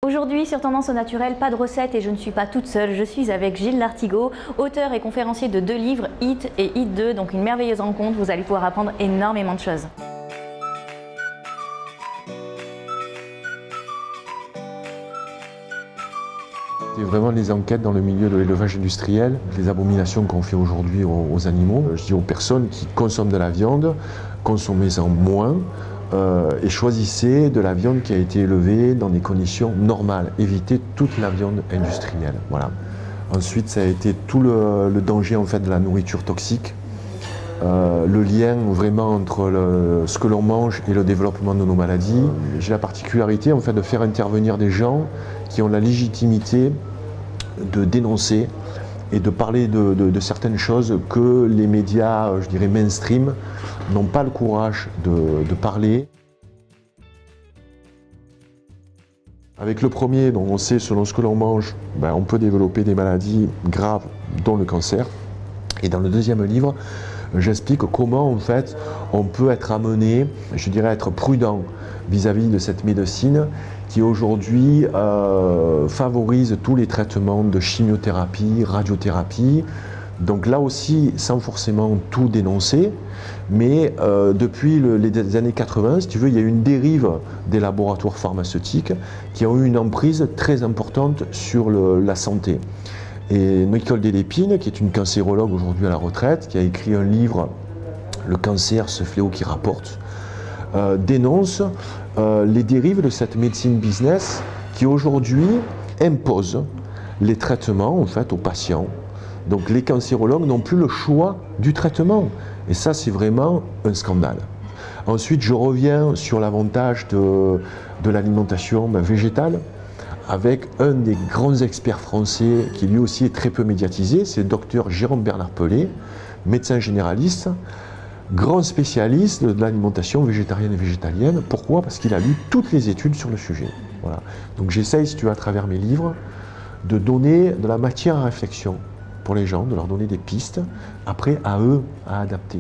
Aujourd'hui sur Tendance au naturel, pas de recette et je ne suis pas toute seule, je suis avec Gilles Lartigot, auteur et conférencier de 2 livres, Eat et Eat 2, donc une merveilleuse rencontre, vous allez pouvoir apprendre énormément de choses. C'est vraiment les enquêtes dans le milieu de l'élevage industriel, les abominations qu'on fait aujourd'hui aux animaux. Je dis aux personnes qui consomment de la viande, consommez-en moins et choisissez de la viande qui a été élevée dans des conditions normales. Évitez toute la viande industrielle. Voilà. Ensuite, ça a été tout le danger en fait, de la nourriture toxique. Le lien vraiment entre ce que l'on mange et le développement de nos maladies. J'ai la particularité en fait, de faire intervenir des gens qui ont la légitimité de dénoncer et de parler de certaines choses que les médias, je dirais mainstream, n'ont pas le courage de parler. Avec le premier, donc on sait selon ce que l'on mange, on peut développer des maladies graves, dont le cancer. Et dans le deuxième livre, j'explique comment en fait on peut être amené, je dirais être prudent vis-à-vis de cette médecine qui aujourd'hui favorise tous les traitements de chimiothérapie, radiothérapie. Donc là aussi, sans forcément tout dénoncer, mais depuis les années 80, si tu veux, il y a eu une dérive des laboratoires pharmaceutiques qui ont eu une emprise très importante sur la santé. Et Nicole Delépine, qui est une cancérologue aujourd'hui à la retraite, qui a écrit un livre, Le cancer, ce fléau qui rapporte, dénonce les dérives de cette médecine business qui aujourd'hui impose les traitements en fait, aux patients. Donc les cancérologues n'ont plus le choix du traitement. Et ça, c'est vraiment un scandale. Ensuite, je reviens sur l'avantage de l'alimentation végétale, avec un des grands experts français qui lui aussi est très peu médiatisé, c'est le docteur Jérôme Bernard Pelé, médecin généraliste, grand spécialiste de l'alimentation végétarienne et végétalienne. Pourquoi? Parce qu'il a lu toutes les études sur le sujet. Voilà. Donc j'essaye, si tu veux, à travers mes livres, de donner de la matière à réflexion pour les gens, de leur donner des pistes, après à eux à adapter.